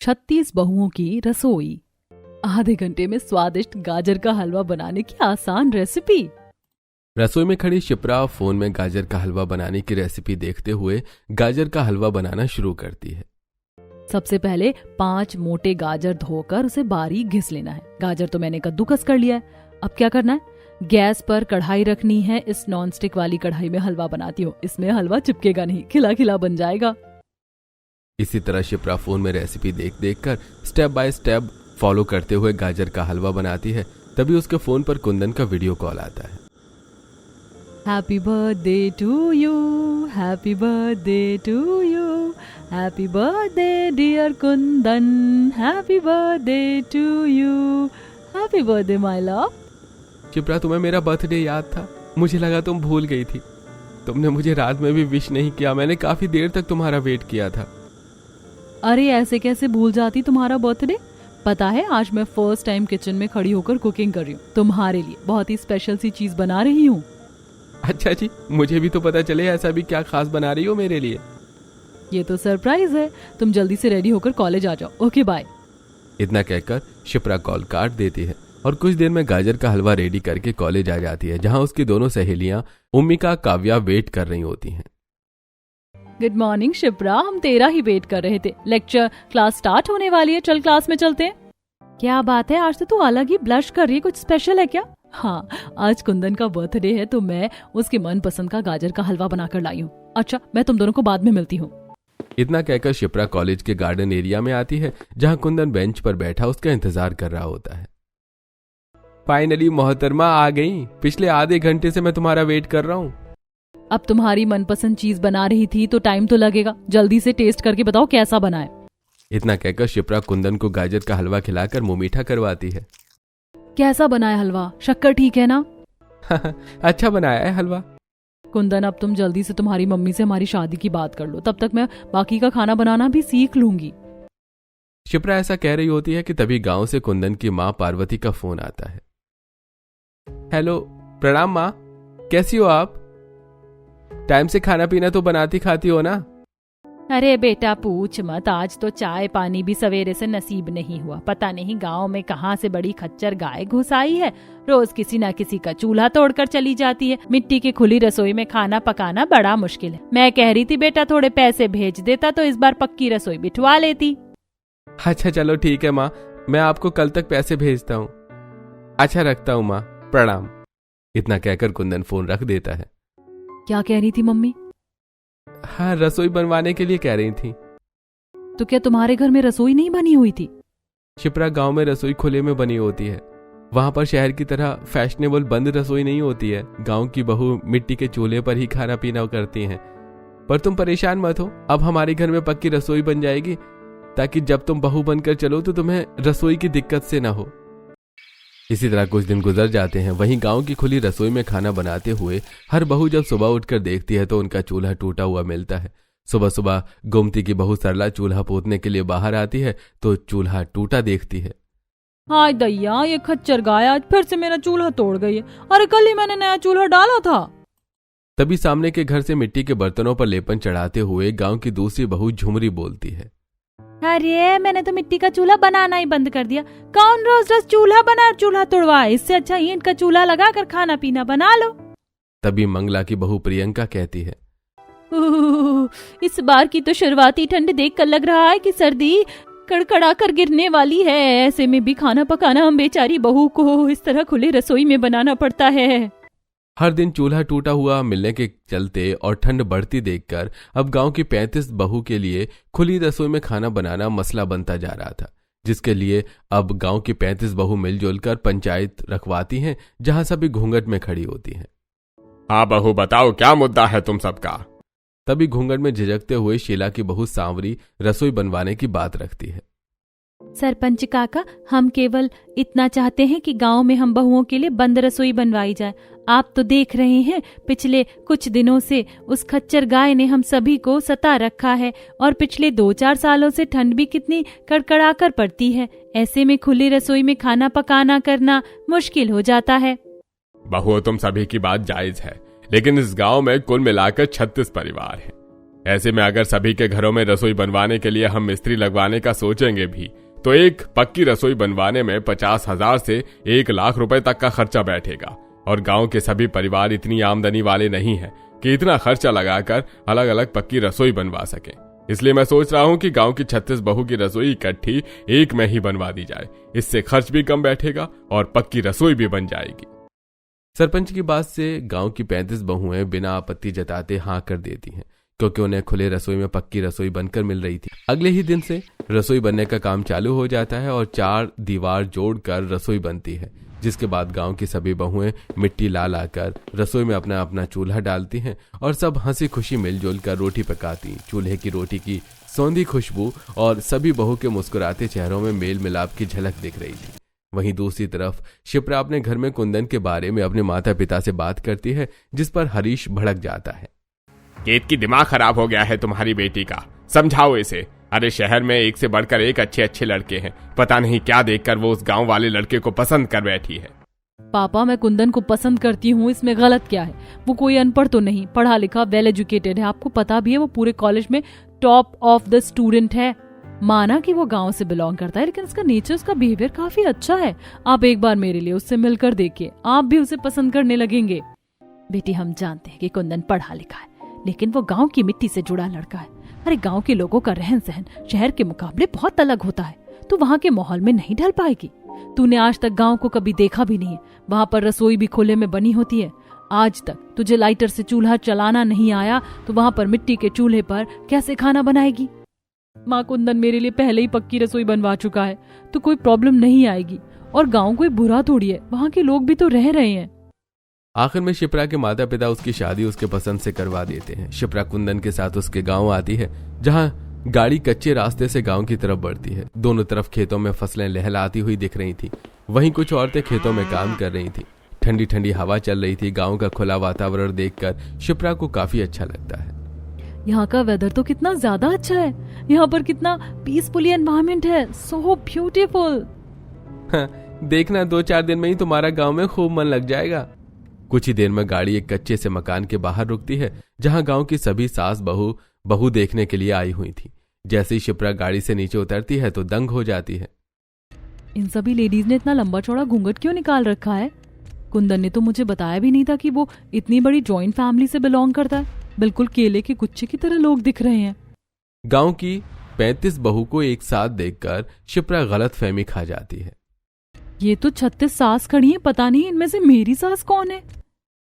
36 बहुओं की रसोई। आधे घंटे में स्वादिष्ट गाजर का हलवा बनाने की आसान रेसिपी। रसोई में खड़ी शिप्रा फोन में गाजर का हलवा बनाने की रेसिपी देखते हुए गाजर का हलवा बनाना शुरू करती है। सबसे पहले 5 मोटे गाजर धोकर उसे बारीक घिस लेना है। गाजर तो मैंने कद्दूकस कर लिया है। अब क्या करना है, गैस पर कढ़ाई रखनी है। इस नॉन स्टिक वाली कढ़ाई में हलवा बनाती हूँ, इसमें हलवा चिपकेगा नहीं, खिला खिला बन जाएगा। इसी तरह शिप्रा फोन में रेसिपी देख देख कर स्टेप बाय स्टेप फॉलो करते हुए गाजर का हलवा बनाती है। तभी उसके फोन पर कुंदन का वीडियो कॉल आता है। Happy birthday to you, happy birthday to you, happy birthday dear Kundan, happy birthday to you, happy birthday my love. Shipra, तुम्हें मेरा बर्थडे याद था? मुझे लगा तुम भूल गई थी। तुमने मुझे रात में भी विश नहीं किया। मैंने काफी देर तक तुम्हारा वेट किया था। अरे ऐसे कैसे भूल जाती तुम्हारा बर्थडे। पता है आज मैं फर्स्ट टाइम किचन में खड़ी होकर कुकिंग कर रही हूँ। तुम्हारे लिए बहुत ही स्पेशल सी चीज बना रही हूँ। अच्छा जी, मुझे भी तो पता चले ऐसा भी क्या खास बना रही हो मेरे लिए। ये तो सरप्राइज है। तुम जल्दी से रेडी होकर कॉलेज आ जाओ। Okay bye. इतना कहकर शिप्रा कॉल काट देती है और कुछ देर में गाजर का हलवा रेडी करके कॉलेज आ जाती है, जहां उसकी दोनों सहेलियां उम्मिका काव्या वेट कर रही होती हैं। गुड मॉर्निंग शिप्रा, हम तेरा ही वेट कर रहे थे। लेक्चर क्लास स्टार्ट होने वाली है, चल क्लास में चलते हैं। क्या बात है, आज तो तू अलग ही ब्लश कर रही है, कुछ स्पेशल है क्या? हाँ, आज कुंदन का बर्थडे है तो मैं उसके मनपसंद का गाजर का हलवा बनाकर लाई हूँ। अच्छा, मैं तुम दोनों को बाद में मिलती हूँ। इतना कहकर शिप्रा कॉलेज के गार्डन एरिया में आती है, जहां कुंदन बेंच पर बैठा उसका इंतजार कर रहा होता है। फाइनली मोहतरमा आ गई। पिछले आधे घंटे से मैं तुम्हारा वेट कर रहा हूँ। अब तुम्हारी मनपसंद चीज बना रही थी तो टाइम तो लगेगा। जल्दी से टेस्ट करके बताओ कैसा बना है। इतना कहकर शिप्रा कुंदन को गाजर का हलवा खिलाकर मुंह मीठा करवाती है। कैसा बना है हलवा? शक्कर ठीक है ना? अच्छा बनाया है हलवा। कुंदन, अब तुम जल्दी से तुम्हारी मम्मी से हमारी शादी की बात कर लो, तब तक मैं बाकी का खाना बनाना भी सीख लूंगी। शिप्रा ऐसा कह रही होती है कि तभी गांव से कुंदन की माँ पार्वती का फोन आता है। हेलो, प्रणाम माँ, कैसी हो आप? टाइम से खाना पीना तो बनाती खाती हो ना? अरे बेटा पूछ मत, आज तो चाय पानी भी सवेरे से नसीब नहीं हुआ। पता नहीं गांव में कहां से बड़ी खच्चर गाय घुस आई है। रोज किसी न किसी का चूल्हा तोड़कर चली जाती है। मिट्टी की खुली रसोई में खाना पकाना बड़ा मुश्किल है। मैं कह रही थी बेटा थोड़े पैसे भेज देता तो इस बार पक्की रसोई बिठवा लेती। अच्छा चलो ठीक है माँ, मैं आपको कल तक पैसे भेजता हूँ। अच्छा रखता हूँ माँ, प्रणाम। इतना कहकर कुंदन फोन रख देता है। क्या कह रही थी मम्मी? हाँ, रसोई बनवाने के लिए कह रही थी। तो क्या तुम्हारे घर में रसोई नहीं बनी हुई थी? शिप्रा, गांव में रसोई खुले में बनी होती है। वहां पर शहर की तरह फैशनेबल बंद रसोई नहीं होती है। गांव की बहू मिट्टी के चूल्हे पर ही खाना पीना करती हैं। पर तुम परेशान मत हो, अब हमारे घर में पक्की रसोई बन जाएगी, ताकि जब तुम बहू बनकर चलो तो तुम्हें रसोई की दिक्कत से ना हो। इसी तरह कुछ दिन गुजर जाते हैं। वहीं गांव की खुली रसोई में खाना बनाते हुए हर बहू जब सुबह उठकर देखती है तो उनका चूल्हा टूटा हुआ मिलता है। सुबह सुबह गोमती की बहू सरला चूल्हा पोतने के लिए बाहर आती है तो चूल्हा टूटा देखती है। हाय दैया, ये खच्चर गाय आज फिर से मेरा चूल्हा तोड़ गई है। अरे कल ही मैंने नया चूल्हा डाला था। तभी सामने के घर से मिट्टी के बर्तनों पर लेपन चढ़ाते हुए गांव की दूसरी बहू झुमरी बोलती है। अरे मैंने तो मिट्टी का चूल्हा बनाना ही बंद कर दिया। कौन रोज रोज चूल्हा बना चूल्हा तोड़वाए, इससे अच्छा ईंट का चूल्हा लगा कर खाना पीना बना लो। तभी मंगला की बहू प्रियंका कहती है, इस बार की तो शुरुआती ठंड देखकर लग रहा है कि सर्दी कड़कड़ा कर गिरने वाली है। ऐसे में भी खाना पकाना हम बेचारी बहू को इस तरह खुली रसोई में बनाना पड़ता है। हर दिन चूल्हा टूटा हुआ मिलने के चलते और ठंड बढ़ती देखकर अब गांव की 35 बहू के लिए खुली रसोई में खाना बनाना मसला बनता जा रहा था, जिसके लिए अब गांव की 35 बहू मिलजुल कर पंचायत रखवाती हैं, जहां सभी घूंघट में खड़ी होती हैं। हाँ बहू, बताओ क्या मुद्दा है तुम सबका? तभी घूंघट में झिझकते हुए शीला की बहू सांवरी रसोई बनवाने की बात रखती है। सरपंच काका, हम केवल इतना चाहते हैं कि गांव में हम बहुओं के लिए बंद रसोई बनवाई जाए। आप तो देख रहे हैं पिछले कुछ दिनों से उस खच्चर गाय ने हम सभी को सता रखा है और पिछले 2-4 सालों से ठंड भी कितनी कड़कड़ा कर पड़ती है। ऐसे में खुली रसोई में खाना पकाना करना मुश्किल हो जाता है। बहू, तुम सभी की बात जायज है, लेकिन इस गांव में कुल मिलाकर 36 परिवार हैं। ऐसे में अगर सभी के घरों में रसोई बनवाने के लिए हम मिस्त्री लगवाने का सोचेंगे भी तो एक पक्की रसोई बनवाने में 50,000 से 1,00,000 रुपए तक का खर्चा बैठेगा। और गांव के सभी परिवार इतनी आमदनी वाले नहीं हैं कि इतना खर्चा लगाकर अलग अलग पक्की रसोई बनवा सकें। इसलिए मैं सोच रहा हूं कि गांव की 36 बहू की रसोई इकट्ठी एक में ही बनवा दी जाए। इससे खर्च भी कम बैठेगा और पक्की रसोई भी बन जाएगी। सरपंच की बात से गांव की 35 बहुएं बिना आपत्ति जताते हाँ कर देती हैं, क्योंकि उन्हें खुले रसोई में पक्की रसोई बनकर मिल रही थी। अगले ही दिन से रसोई बनने का काम चालू हो जाता है और 4 दीवार जोड़कर रसोई बनती है, जिसके बाद गांव की सभी बहुएं मिट्टी ला लाकर रसोई में अपना अपना चूल्हा डालती हैं और सब हंसी खुशी मिलजुल कर रोटी पकाती। चूल्हे की रोटी की सौंधी खुशबू और सभी बहू के मुस्कुराते चेहरों में मेल मिलाप की झलक दिख रही थी। वहीं दूसरी तरफ शिप्रा अपने घर में कुंदन के बारे में अपने माता पिता से बात करती है, जिस पर हरीश भड़क जाता है। केत की दिमाग खराब हो गया है तुम्हारी बेटी का, समझाओ इसे। अरे शहर में एक से बढ़कर एक अच्छे अच्छे लड़के हैं, पता नहीं क्या देखकर वो उस गांव वाले लड़के को पसंद कर बैठी है। पापा, मैं कुंदन को पसंद करती हूँ, इसमें गलत क्या है? वो कोई अनपढ़ तो नहीं, पढ़ा लिखा वेल एजुकेटेड है। आपको पता भी है वो पूरे कॉलेज में टॉप ऑफ द स्टूडेंट है। माना कि वो गांव से बिलोंग करता है, लेकिन उसका नेचर, उसका बिहेवियर काफी अच्छा है। आप एक बार मेरे लिए उससे मिलकर देखिए, आप भी उसे पसंद करने लगेंगे। बेटी, हम जानते हैं कि कुंदन पढ़ा लिखा है, लेकिन वो गांव की मिट्टी से जुड़ा लड़का है। अरे गांव के लोगों का रहन सहन शहर के मुकाबले बहुत अलग होता है। तू वहाँ के माहौल में नहीं ढल पाएगी। तूने आज तक गांव को कभी देखा भी नहीं है। वहाँ पर रसोई भी खुले में बनी होती है। आज तक तुझे लाइटर से चूल्हा चलाना नहीं आया तो वहाँ पर मिट्टी के चूल्हे पर कैसे खाना बनाएगी? माँ, कुंदन मेरे लिए पहले ही पक्की रसोई बनवा चुका है, तो कोई प्रॉब्लम नहीं आएगी। और गांव कोई बुरा थोड़ी है, वहाँ के लोग भी तो रह रहे हैं। आखिर में शिप्रा के माता पिता उसकी शादी उसके पसंद से करवा देते हैं। शिप्रा कुंदन के साथ उसके गांव आती है, जहां गाड़ी कच्चे रास्ते से गांव की तरफ बढ़ती है। दोनों तरफ खेतों में फसलें लहलाती हुई दिख रही थी। वहीं कुछ औरतें खेतों में काम कर रही थी। ठंडी ठंडी हवा चल रही थी। गांव का खुला वातावरण देखकर शिप्रा को काफी अच्छा लगता है। यहाँ का वेदर तो कितना ज्यादा अच्छा है। यहाँ पर कितना पीसफुल एनवायरनमेंट है, सो ब्यूटीफुल। देखना 2-4 दिन में ही तुम्हारा गांव में खूब मन लग जाएगा। कुछ ही देर में गाड़ी एक कच्चे से मकान के बाहर रुकती है, जहां गांव की सभी सास बहू देखने के लिए आई हुई थी। जैसे ही शिप्रा गाड़ी से नीचे उतरती है तो दंग हो जाती है। इन सभी लेडीज ने इतना लंबा चौड़ा घूंघट क्यों निकाल रखा है? कुंदन ने तो मुझे बताया भी नहीं था कि वो इतनी बड़ी जॉइंट फैमिली से बिलोंग करता है। बिल्कुल केले के गुच्छे की तरह लोग दिख रहे हैं। गांव की 35 बहू को एक साथ देखकर शिप्रा गलत फहमी खा जाती है। ये तो 36 सास खड़ी है, पता नहीं इनमें से मेरी सास कौन है?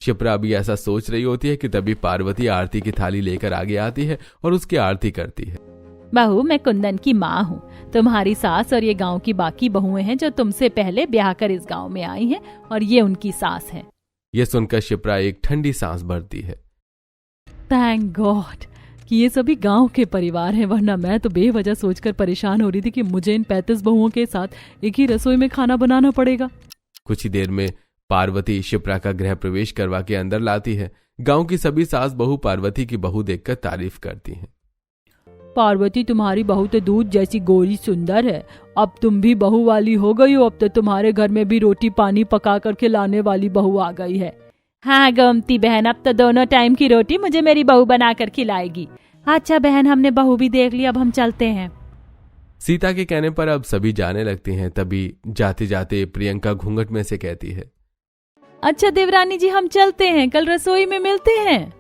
शिप्रा अभी ऐसा सोच रही होती है कि तभी पार्वती आरती की थाली लेकर आगे आती है और उसकी आरती करती है। बहू, मैं कुंदन की माँ हूँ। तुम्हारी सास और ये गांव की बाकी बहुएं हैं जो तुमसे पहले ब्याह कर इस गांव में आई हैं, और ये उनकी सास है। ये सुनकर शिप्रा एक ठंडी सांस भरती है। थैंक गॉड कि ये सभी गांव के परिवार हैं, वरना मैं तो बेवजह सोचकर परेशान हो रही थी कि मुझे इन 35 बहुओं के साथ एक ही रसोई में खाना बनाना पड़ेगा। कुछ ही देर में पार्वती शिप्रा का गृह प्रवेश करवा के अंदर लाती है। गांव की सभी सास बहू पार्वती की बहू देखकर तारीफ करती हैं। पार्वती, तुम्हारी बहू तो दूध जैसी गोरी सुंदर है। अब तुम भी बहू वाली हो गई हो। अब तो तुम्हारे घर में भी रोटी पानी पका कर खिलाने वाली बहू आ गई है। हाँ गोमती बहन, अब तो दोनों टाइम की रोटी मुझे मेरी बहू बना कर खिलाएगी। अच्छा बहन, हमने बहू भी देख ली, अब हम चलते हैं। सीता के कहने पर अब सभी जाने लगते हैं। तभी जाते जाते प्रियंका घूंघट में से कहती है, अच्छा देवरानी जी, हम चलते हैं, कल रसोई में मिलते हैं।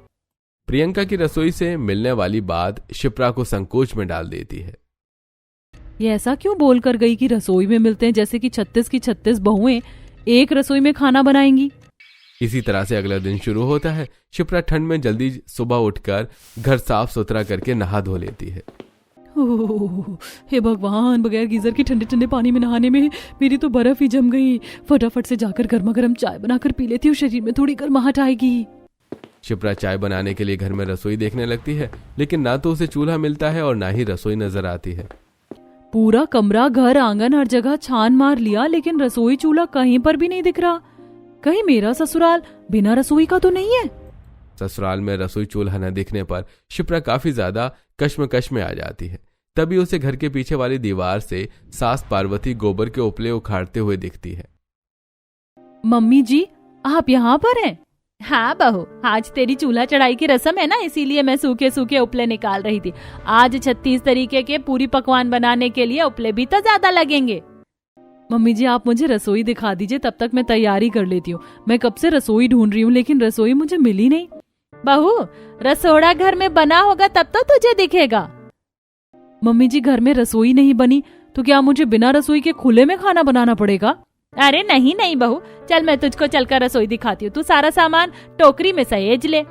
प्रियंका की रसोई से मिलने वाली बात शिप्रा को संकोच में डाल देती है। ये ऐसा क्यों बोल कर गई कि रसोई में मिलते हैं, जैसे कि 36 की 36 बहुएं एक रसोई में खाना बनाएंगी। इसी तरह से अगला दिन शुरू होता है। शिप्रा ठंड में जल्दी सुबह उठकर घर साफ सुथरा करके नहा धो लेती है। हे भगवान, बगैर गीजर की ठंडे ठंडे पानी में नहाने में मेरी तो बर्फ ही जम गई। फटाफट से जाकर गर्मा गर्म चाय बनाकर पी लेती हूँ, शरीर में थोड़ी गर्माहट आएगी। शिप्रा चाय बनाने के लिए घर में रसोई देखने लगती है, लेकिन ना तो उसे चूल्हा मिलता है और ना ही रसोई नजर आती है। पूरा कमरा, घर, आंगन, हर जगह छान मार लिया, लेकिन रसोई चूल्हा कहीं पर भी नहीं दिख रहा। कहीं मेरा ससुराल बिना रसोई का तो नहीं है? ससुराल में रसोई चूल्हा न दिखने पर शिप्रा काफी ज्यादा कश्मकश में आ जाती है। तभी उसे घर के पीछे वाली दीवार से सास पार्वती गोबर के उपले उखाड़ते हुए दिखती है। मम्मी जी, आप यहाँ पर हैं? हाँ बहू, आज तेरी चूल्हा चढ़ाई की रस्म है ना, इसीलिए मैं सूखे सूखे उपले निकाल रही थी। आज 36 तरीके के पूरी पकवान बनाने के लिए उपले भी तो ज्यादा लगेंगे। मम्मी जी आप मुझे रसोई दिखा दीजिए, तब तक मैं तैयारी कर लेती हूँ। मैं कब से रसोई ढूंढ रही हूँ लेकिन रसोई मुझे मिली नहीं। बहू, रसोड़ा घर में बना होगा तब तो तुझे दिखेगा। मम्मी जी घर में रसोई नहीं बनी तो क्या मुझे बिना रसोई के खुले में खाना बनाना पड़ेगा? अरे नहीं नहीं बहू, चल मैं तुझको चलकर रसोई दिखाती हूँ। तू सारा सामान टोकरी में सहेज ले।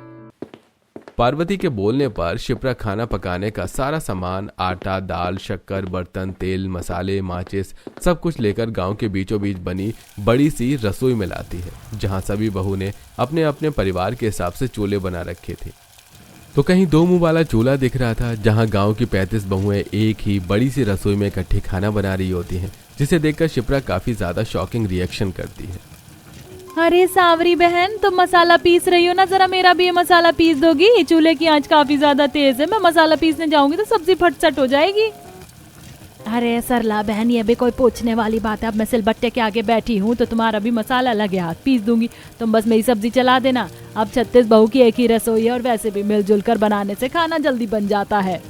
पार्वती के बोलने पर शिप्रा खाना पकाने का सारा सामान, आटा, दाल, शक्कर, बर्तन, तेल, मसाले, माचिस सब कुछ लेकर गांव के बीचों बीच बनी बड़ी सी रसोई में लाती है, जहां सभी बहू ने अपने अपने परिवार के हिसाब से चूल्हे बना रखे थे। तो कहीं 2 मुंह वाला चूल्हा दिख रहा था, जहां गांव की 35 बहुएं एक ही बड़ी सी रसोई में इकट्ठी खाना बना रही होती हैं, जिसे देखकर शिप्रा काफी ज्यादा शॉकिंग रिएक्शन करती है। अरे सांवरी बहन, तुम मसाला पीस रही हो ना, जरा मेरा भी ये मसाला पीस दोगी? चूल्हे की आंच काफी ज्यादा तेज है, मैं मसाला पीसने जाऊंगी तो सब्जी फटसट हो जाएगी। अरे सरला बहन, ये भी कोई पूछने वाली बात है? अब मैं सिलबट्टे के आगे बैठी हूँ तो तुम्हारा भी मसाला लगे हाथ पीस दूंगी। तुम बस मेरी सब्जी चला देना। अब 36 बहू की एक ही रसोई है और वैसे भी मिलजुल कर बनाने से खाना जल्दी बन जाता है।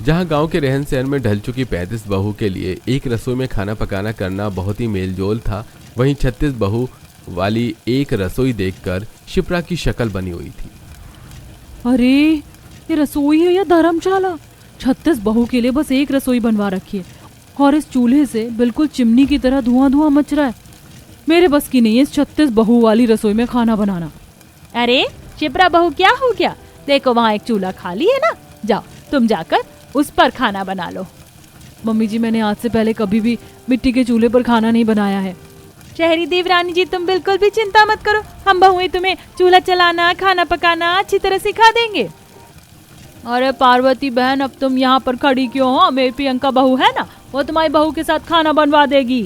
जहां गांव के रहन सहन में ढल चुकी 35 बहू के लिए एक रसोई में खाना पकाना करना बहुत ही मेलजोल था, वहीं 36 बहू वाली एक रसोई देखकर शिप्रा की शक्ल बनी हुई थी। अरे ये रसोई है या धर्मशाला? 36 बहू के लिए बस एक रसोई बनवा रखी है और इस चूल्हे से बिल्कुल चिमनी की तरह धुआं धुआं मच रहा है। मेरे बस की नहीं है इस 36 बहू वाली रसोई में खाना बनाना। अरे शिप्रा बहू, क्या हो गया? देखो वहाँ एक चूल्हा खाली है ना, जाओ तुम जाकर उस पर खाना बना लो। मम्मी जी मैंने आज से पहले कभी भी मिट्टी के चूल्हे पर खाना नहीं बनाया है। शहरी देवरानी जी, तुम बिल्कुल भी चिंता मत करो, हम बहुएं तुम्हें चूल्हा चलाना, खाना पकाना अच्छी तरह सिखा देंगे। अरे पार्वती बहन, अब तुम यहाँ पर खड़ी क्यों हो? मेरी प्रियंका बहू है ना, वो तुम्हारी बहू के साथ खाना बनवा देगी।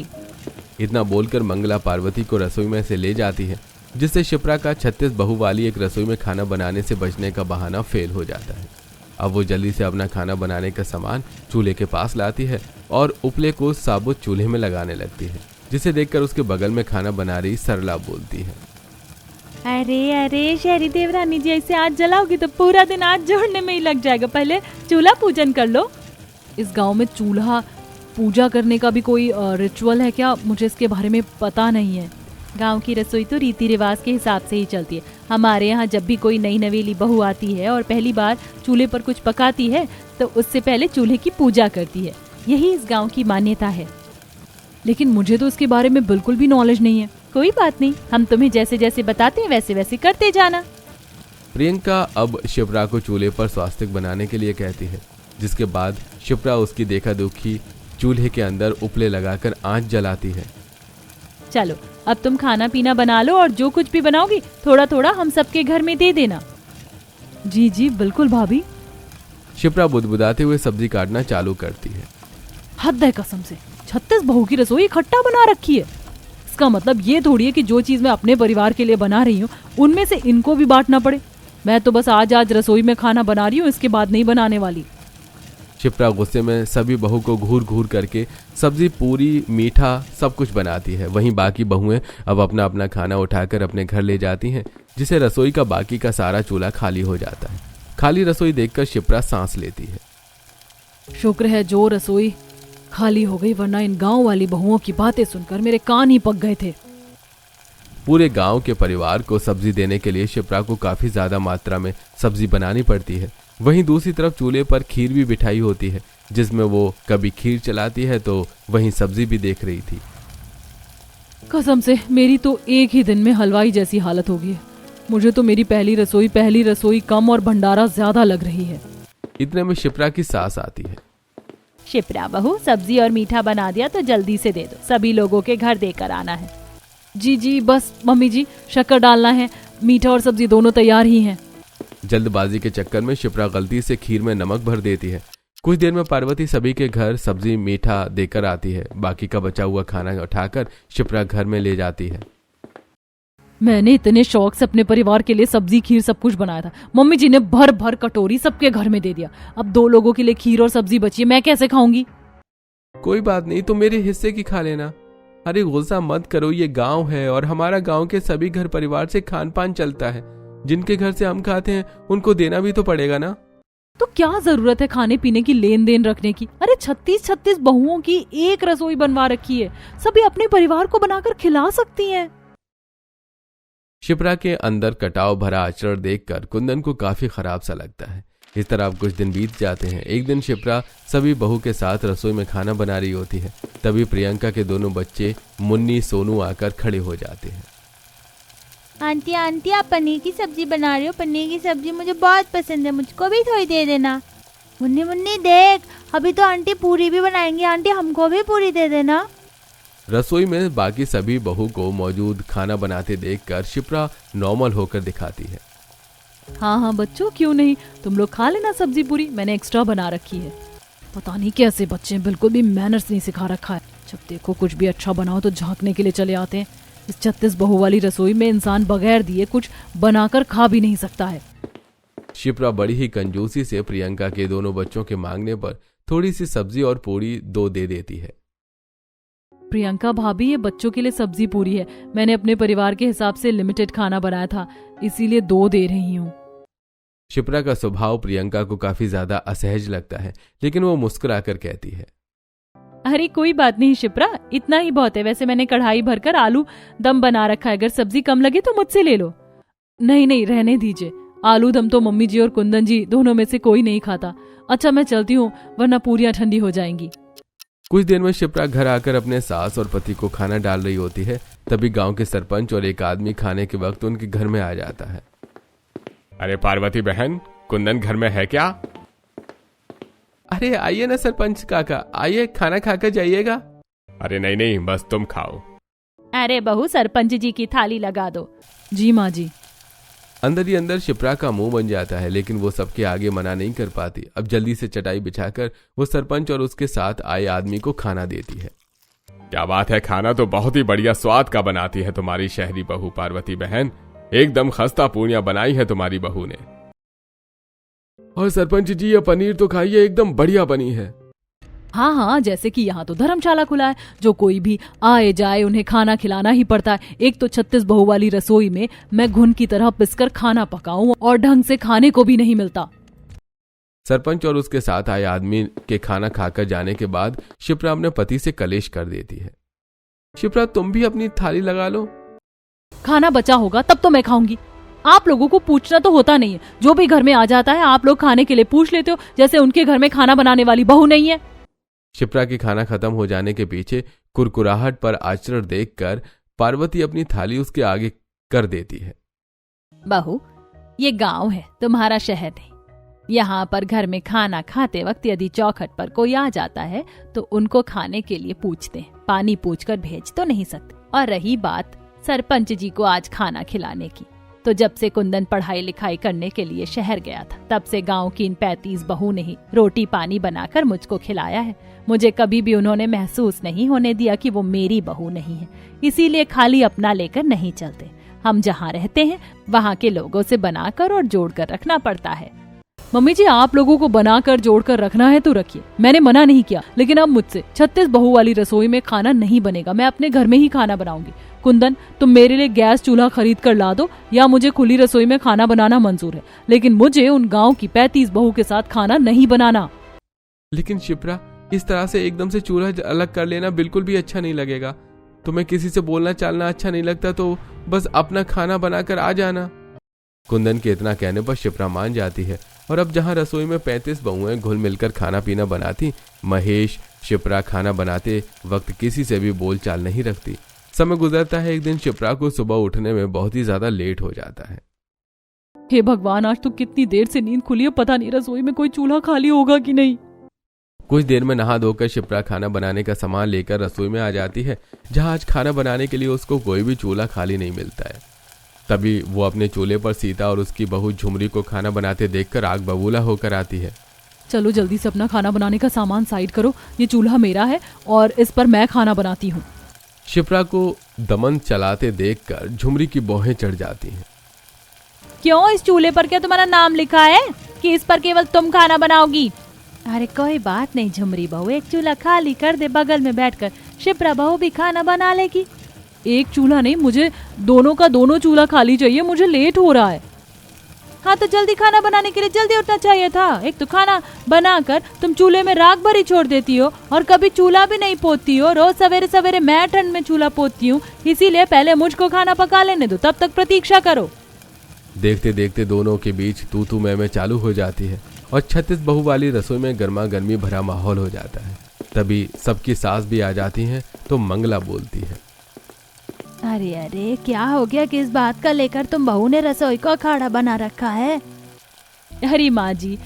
इतना बोलकर मंगला पार्वती को रसोई में से ले जाती है, जिससे शिप्रा का 36 बहू वाली एक रसोई में खाना बनाने से बचने का बहाना फेल हो जाता है। अब वो जल्दी से अपना खाना बनाने का सामान चूल्हे के पास लाती है और उपले को साबुत चूल्हे में लगाने लगती है, जिसे देखकर उसके बगल में खाना बना रही सरला बोलती है, अरे अरे शहरी देवरानी जी, ऐसे आज जलाओगी तो पूरा दिन आज जोड़ने में ही लग जाएगा। पहले चूल्हा पूजन कर लो। इस गांव में चूल्हा पूजा करने का भी कोई रिचुअल है क्या? मुझे इसके बारे में पता नहीं है। गांव की रसोई तो रीति रिवाज के हिसाब से ही चलती है। हमारे यहाँ जब भी कोई नई नवेली बहू आती है और पहली बार चूल्हे पर कुछ पकाती है तो उससे पहले चूल्हे की पूजा करती है। यही इस गांव की मान्यता है। लेकिन मुझे तो इसके बारे में बिल्कुल भी नॉलेज नहीं है। कोई बात नहीं, हम तुम्हें जैसे जैसे बताते हैं वैसे वैसे करते जाना। प्रियंका अब शिप्रा को चूल्हे पर स्वास्तिक बनाने के लिए कहती है, जिसके बाद शिप्रा उसकी देखा दुखी चूल्हे के अंदर उपले लगाकर आंच जलाती है। चलो अब तुम खाना पीना बना लो और जो कुछ भी बनाओगी थोड़ा थोड़ा हम सबके घर में दे देना। जी जी बिल्कुल भाभी। शिप्रा बुदबुदाते हुए सब्जी काटना चालू करती है। हद है कसम से, 36 बहू की रसोई इकट्ठा बना रखी है। इसका मतलब ये थोड़ी है कि जो चीज मैं अपने परिवार के लिए बना रही हूँ उनमें से इनको भी बांटना पड़े। मैं तो बस आज रसोई में खाना बना रही हूँ, इसके बाद नहीं बनाने वाली। शिप्रा गुस्से में सभी बहू को घूर घूर करके सब्जी, पूरी, मीठा सब कुछ बनाती है। वहीं बाकी बहुएं अब अपना अपना खाना उठाकर अपने घर ले जाती हैं, जिसे रसोई का बाकी का सारा चूल्हा खाली हो जाता है। खाली रसोई देखकर शिप्रा सांस लेती है। शुक्र है जो रसोई खाली हो गई, वरना इन गांव वाली बहुओं की बातें सुनकर मेरे कान ही पक गए थे। पूरे गांव के परिवार को सब्जी देने के लिए शिप्रा को काफी ज्यादा मात्रा में सब्जी बनानी पड़ती है। वहीं दूसरी तरफ चूल्हे पर खीर भी बिठाई होती है, जिसमें वो कभी खीर चलाती है तो वहीं सब्जी भी देख रही थी। कसम से मेरी तो एक ही दिन में हलवाई जैसी हालत हो गई है। मुझे तो मेरी पहली रसोई कम और भंडारा ज्यादा लग रही है। इतने में शिप्रा की सास आती है। शिप्रा बहू, सब्जी और मीठा बना दिया तो जल्दी से दे दो, सभी लोगों के घर देकर आना है। जी जी बस मम्मी जी, शक्कर डालना है, मीठा और सब्जी दोनों तैयार ही हैं। जल्दबाजी के चक्कर में शिप्रा गलती से खीर में नमक भर देती है। कुछ देर में पार्वती सभी के घर सब्जी, मीठा देकर आती है। बाकी का बचा हुआ खाना उठाकर शिप्रा घर में ले जाती है। मैंने इतने शौक से अपने परिवार के लिए सब्जी, खीर सब कुछ बनाया था। मम्मी जी ने भर भर कटोरी सबके घर में दे दिया। अब 2 लोगों के लिए खीर और सब्जी बची है, मैं कैसे खाऊंगी? कोई बात नहीं, तो मेरे हिस्से की खा लेना। अरे गुस्सा मत करो, ये गांव है और हमारा गांव के सभी घर परिवार से खान पान चलता है। जिनके घर से हम खाते हैं उनको देना भी तो पड़ेगा ना। तो क्या जरूरत है खाने पीने की लेन देन रखने की? अरे 36 बहुओं की एक रसोई बनवा रखी है, सभी अपने परिवार को बनाकर खिला सकती हैं। शिप्रा के अंदर कटाव भरा आचरण देखकर कुंदन को काफी खराब सा लगता है। इस तरह अब कुछ दिन बीत जाते हैं। एक दिन शिप्रा सभी बहू के साथ रसोई में खाना बना रही होती है। तभी प्रियंका के दोनों बच्चे मुन्नी सोनू आकर खड़े हो जाते हैं। आंटी आंटी, आप पनीर की सब्जी बना रही हो? पनीर की सब्जी मुझे बहुत पसंद है, मुझको भी थोड़ी दे देना। मुन्नी मुन्नी देख, अभी तो आंटी पूरी भी बनाएंगी, आंटी हमको भी पूरी दे देना। रसोई में बाकी सभी बहू को मौजूद खाना बनाते देखकर शिप्रा नॉर्मल होकर दिखाती है। हाँ हाँ बच्चों, क्यों नहीं, तुम लोग खा लेना सब्जी पूरी, मैंने एक्स्ट्रा बना रखी है। पता नहीं कैसे बच्चे, बिल्कुल भी मैनर्स नहीं सिखा रखा है। जब देखो कुछ भी अच्छा बनाओ तो झांकने के लिए चले आते हैं। इस 36 बहू वाली रसोई में इंसान बगैर दिए कुछ बनाकर खा भी नहीं सकता है। शिप्रा बड़ी ही कंजूसी से प्रियंका के दोनों बच्चों के मांगने पर थोड़ी सी सब्जी और पूरी 2 दे देती है। प्रियंका भाभी, ये बच्चों के लिए सब्जी पूरी है, मैंने अपने परिवार के हिसाब से लिमिटेड खाना बनाया था, इसीलिए 2 दे रही हूँ। शिप्रा का स्वभाव प्रियंका को काफी ज्यादा असहज लगता है, लेकिन वो मुस्कुराकर कहती है, अरे कोई बात नहीं शिप्रा, इतना ही बहुत है। वैसे मैंने कढ़ाई भरकर आलू दम बना रखा है, अगर सब्जी कम लगे तो मुझसे ले लो। नहीं नहीं, रहने दीजिए, आलू दम तो मम्मी जी और कुंदन जी दोनों में से कोई नहीं खाता। अच्छा मैं चलती हूँ, वरना पूरियां ठंडी हो जाएंगी। कुछ देर में शिप्रा घर आकर अपने सास और पति को खाना डाल रही होती है। तभी गांव के सरपंच और एक आदमी खाने के वक्त उनके घर में आ जाता है। अरे पार्वती बहन, कुंदन घर में है क्या? अरे आइए ना सरपंच काका, आइए खाना खाकर जाइएगा। अरे नहीं नहीं, बस तुम खाओ। अरे बहू, सरपंच जी की थाली लगा दो। जी माँ जी। अंदर ही अंदर शिप्रा का मुंह बन जाता है, लेकिन वो सबके आगे मना नहीं कर पाती। अब जल्दी से चटाई बिछाकर वो सरपंच और उसके साथ आए आदमी को खाना देती है। क्या बात है, खाना तो बहुत ही बढ़िया स्वाद का बनाती है तुम्हारी शहरी बहू पार्वती बहन। एकदम खस्ता पूरियां बनाई है तुम्हारी बहू ने। और सरपंच जी, ये पनीर तो खाइए, एकदम बढ़िया बनी है। हाँ हाँ, जैसे कि यहाँ तो धर्मशाला खुला है, जो कोई भी आए जाए उन्हें खाना खिलाना ही पड़ता है। एक तो 36 बहू वाली रसोई में मैं घुन की तरह पिसकर खाना पकाऊं और ढंग से खाने को भी नहीं मिलता। सरपंच और उसके साथ आए आदमी के खाना खाकर जाने के बाद शिप्रा अपने पति से कलेश कर देती है। शिप्रा, तुम भी अपनी थाली लगा लो। खाना बचा होगा तब तो मैं खाऊंगी। आप लोगों को पूछना तो होता नहीं है, जो भी घर में आ जाता है आप लोग खाने के लिए पूछ लेते हो, जैसे उनके घर में खाना बनाने वाली बहू नहीं है। शिप्रा की खाना खत्म हो जाने के पीछे कुरकुराहट पर आचरण देखकर पार्वती अपनी थाली उसके आगे कर देती है। बहू, ये गांव है, तुम्हारा शहर नहीं। यहाँ पर घर में खाना खाते वक्त यदि चौखट पर कोई आ जाता है तो उनको खाने के लिए पूछते हैं, पानी पूछकर भेज तो नहीं सकते। और रही बात सरपंच जी को आज खाना खिलाने की, तो जब से कुंदन पढ़ाई लिखाई करने के लिए शहर गया था, तब से गांव की इन 35 बहू ने ही रोटी पानी बनाकर मुझको खिलाया है। मुझे कभी भी उन्होंने महसूस नहीं होने दिया कि वो मेरी बहू नहीं है। इसीलिए खाली अपना लेकर नहीं चलते। हम जहाँ रहते हैं वहाँ के लोगों से बनाकर और जोड़कर रखना पड़ता है। मम्मी जी, आप लोगों को बनाकर जोड़कर रखना है तो रखिए, मैंने मना नहीं किया, लेकिन अब मुझसे 36 बहू वाली रसोई में खाना नहीं बनेगा। मैं अपने घर में ही खाना बनाऊंगी। कुंदन, तुम मेरे लिए गैस चूल्हा खरीद कर ला दो, या मुझे खुली रसोई में खाना बनाना मंजूर है, लेकिन मुझे उन गांव की 35 बहू के साथ खाना नहीं बनाना। लेकिन शिप्रा, इस तरह से एकदम से चूल्हा अलग कर लेना बिल्कुल भी अच्छा नहीं लगेगा। तुम्हें किसी से बोलना चालना अच्छा नहीं लगता तो बस अपना खाना बनाकर आ जाना। कुंदन के इतना कहने पर शिप्रा मान जाती है और अब जहां रसोई में 35 बहुएं घुल मिलकर खाना पीना बनाती, महेश शिप्रा खाना बनाते वक्त किसी से भी बोलचाल नहीं रखती। समय गुजरता है। एक दिन शिप्रा को सुबह उठने में बहुत ही ज्यादा लेट हो जाता है। हे भगवान, आज तो कितनी देर से नींद खुली है, पता नहीं रसोई में कोई चूल्हा खाली होगा कि नहीं। कुछ देर में नहा धोकर शिप्रा खाना बनाने का सामान लेकर रसोई में आ जाती है, जहां आज खाना बनाने के लिए उसको कोई भी चूल्हा खाली नहीं मिलता है। तभी वो अपने चूल्हे पर सीता और उसकी बहू झुमरी को खाना बनाते देखकर आग बबूला होकर आती है। चलो जल्दी से अपना खाना बनाने का सामान साइड करो, ये चूल्हा मेरा है और इस पर मैं खाना बनाती हूँ। शिप्रा को दमन चलाते देखकर झुमरी की बौहें चढ़ जाती हैं। क्यों, इस चूल्हे पर क्या तुम्हारा नाम लिखा है कि इस पर केवल तुम खाना बनाओगी? अरे कोई बात नहीं झुमरी बहू, एक चूल्हा खाली कर दे बगल में बैठकर, शिप्रा बहू भी खाना बना लेगी। एक चूल्हा नहीं, मुझे दोनों का दोनों चूल्हा खाली चाहिए, मुझे लेट हो रहा है। हाँ तो जल्दी खाना बनाने के लिए जल्दी उठना चाहिए था। एक तो खाना बनाकर तुम चूल्हे में राख भरी छोड़ देती हो और कभी चूल्हा भी नहीं पोतती हो। रोज सवेरे सवेरे मैं ठंड में चूल्हा पोतती हूँ, इसीलिए पहले मुझको खाना पका लेने दो, तब तक प्रतीक्षा करो। देखते देखते दोनों के बीच तू मैं चालू हो जाती है और 36 बहू वाली रसोई में गर्मा गर्मी भरा माहौल हो जाता है। तभी सबकी सास भी आ जाती हैं तो मंगला बोलती है, अरे अरे क्या हो गया, किस बात का लेकर तुम बहू ने रसोई को अखाड़ा बना रखा है? अरे माँ जी,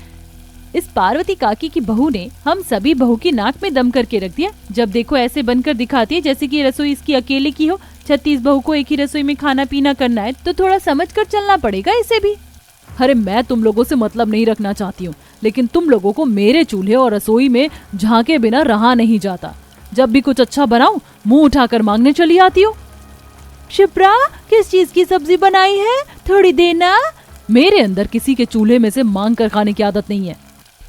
इस पार्वती काकी की बहू ने हम सभी बहू की नाक में दम करके रख दिया। जब देखो ऐसे बनकर दिखाती है जैसे कि रसोई इसकी अकेले की हो। 36 बहू को एक ही रसोई में खाना पीना करना है तो थोड़ा समझ कर चलना पड़ेगा इसे भी। अरे मैं तुम लोगों से मतलब नहीं रखना चाहती हूँ, लेकिन तुम लोगों को मेरे चूल्हे और रसोई में झांके बिना रहा नहीं जाता। जब भी कुछ अच्छा बनाऊं मुंह उठाकर मांगने चली आती हो। शिप्रा, किस चीज की सब्जी बनाई है, थोड़ी देना। मेरे अंदर किसी के चूल्हे में से मांग कर खाने की आदत नहीं है।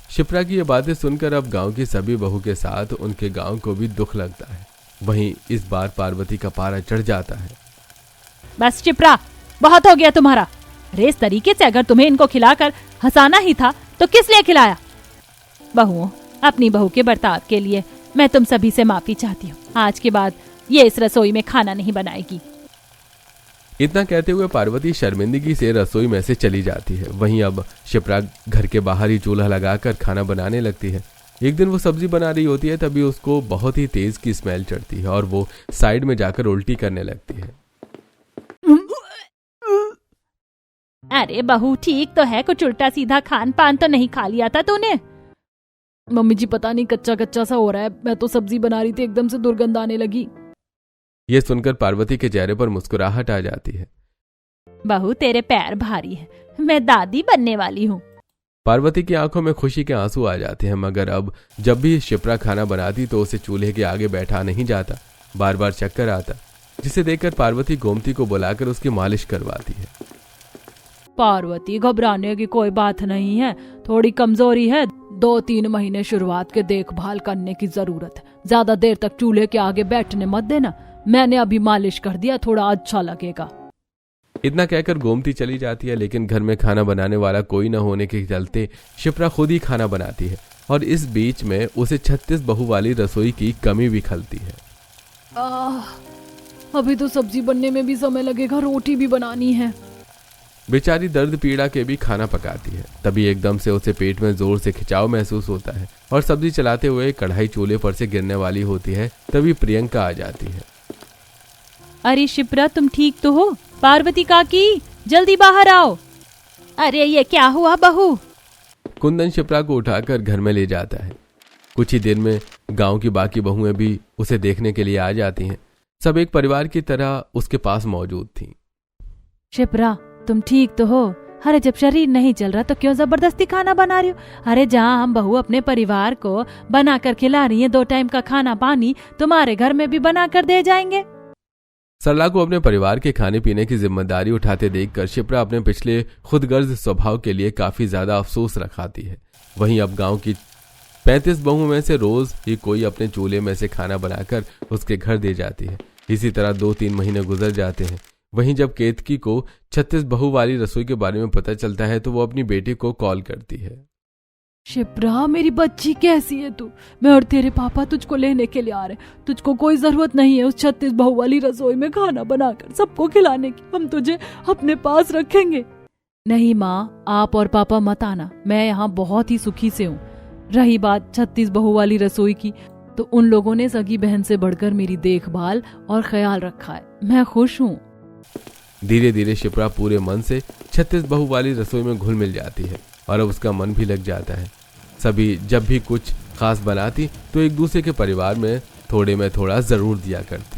शिप्रा की ये बातें सुनकर अब गांव की सभी बहू के साथ उनके गांव को भी दुख लगता है। वहीं इस बार पार्वती का पारा चढ़ जाता है। बस शिप्रा, बहुत हो गया तुम्हारा। अरे इस तरीके से अगर तुम्हें इनको खिलाकर हंसाना ही था तो किस लिए खिलाया? बहुओं, अपनी बहू के बर्ताव के लिए मैं तुम सभी से माफी चाहती हूँ। आज के बाद ये इस रसोई में खाना नहीं बनाएगी। इतना कहते हुए पार्वती शर्मिंदगी से रसोई में से चली जाती है। वहीं अब शिप्रा घर के बाहर ही चूल्हा लगाकर खाना बनाने लगती है। एक दिन वो सब्जी बना रही होती है, तभी उसको बहुत ही तेज की स्मेल चढ़ती है और वो साइड में जाकर उल्टी करने लगती है। अरे बहू, ठीक तो है, कुछ उल्टा सीधा खान पान तो नहीं खा लिया था तूने? मम्मी जी पता नहीं कच्चा कच्चा सा हो रहा है, मैं तो सब्जी बना रही थी, एकदम से दुर्गंध आने लगी। ये सुनकर पार्वती के चेहरे पर मुस्कुराहट आ जाती है। बहू, तेरे पैर भारी है, मैं दादी बनने वाली हूँ। पार्वती की आंखों में खुशी के आंसू आ जाते हैं, मगर अब जब भी शिप्रा खाना बनाती तो उसे चूल्हे के आगे बैठा नहीं जाता, बार बार चक्कर आता, जिसे देखकर पार्वती गोमती को बुलाकर उसकी मालिश करवाती है। पार्वती, घबराने की कोई बात नहीं है, थोड़ी कमजोरी है, 2-3 महीने शुरुआत के देखभाल करने की जरूरत है। ज्यादा देर तक चूल्हे के आगे बैठने मत देना, मैंने अभी मालिश कर दिया, थोड़ा अच्छा लगेगा। इतना कहकर गोमती चली जाती है, लेकिन घर में खाना बनाने वाला कोई न होने के चलते शिप्रा खुद ही खाना बनाती है और इस बीच में उसे 36 बहू वाली रसोई की कमी भी खलती है। अभी तो सब्जी बनने में भी समय लगेगा, रोटी भी बनानी है। बेचारी दर्द पीड़ा के भी खाना पकाती है। तभी एकदम से उसे पेट में जोर से खिंचाव महसूस होता है और सब्जी चलाते हुए कढ़ाई चूल्हे पर से गिरने वाली होती है। तभी प्रियंका आ जाती है। अरे शिप्रा, तुम ठीक तो हो? पार्वती काकी, जल्दी बाहर आओ। अरे ये क्या हुआ बहू? कुंदन शिप्रा को उठाकर घर में ले जाता है। कुछ ही दिन में गांव की बाकी बहुएं भी उसे देखने के लिए आ जाती हैं। सब एक परिवार की तरह उसके पास मौजूद थीं। शिप्रा, तुम ठीक तो हो? अरे जब शरीर नहीं चल रहा तो क्यों जबरदस्ती खाना बना रही हो? अरे जहाँ हम बहू अपने परिवार को बना कर खिला रही है, 2 टाइम का खाना पानी तुम्हारे घर में भी बना कर दे जाएंगे। सरला को अपने परिवार के खाने पीने की जिम्मेदारी उठाते देखकर शिप्रा अपने पिछले खुदगर्ज स्वभाव के लिए काफी ज्यादा अफसोस रखाती है। वहीं अब गांव की 35 बहुओं में से रोज ही कोई अपने चूल्हे में से खाना बनाकर उसके घर दे जाती है। इसी तरह 2-3 महीने गुजर जाते हैं। वहीं जब केतकी को 36 बहू वाली रसोई के बारे में पता चलता है तो वो अपनी बेटी को कॉल करती है। शिप्रा, मेरी बच्ची कैसी है तू? मैं और तेरे पापा तुझको लेने के लिए आ रहे। तुझको कोई जरूरत नहीं है उस 36 बहू वाली रसोई में खाना बनाकर सबको खिलाने की। हम तुझे अपने पास रखेंगे। नहीं माँ, आप और पापा मत आना, मैं यहाँ बहुत ही सुखी से हूँ। रही बात 36 बहू वाली रसोई की, तो उन लोगों ने सगी बहन से बढ़कर मेरी देखभाल और ख्याल रखा है। मैं खुश हूँ। धीरे धीरे शिप्रा पूरे मन से 36 बहू वाली रसोई में घुल मिल जाती है और अब उसका मन भी लग जाता है। सभी जब भी कुछ खास बनाती तो एक दूसरे के परिवार में थोड़े में थोड़ा जरूर दिया करती।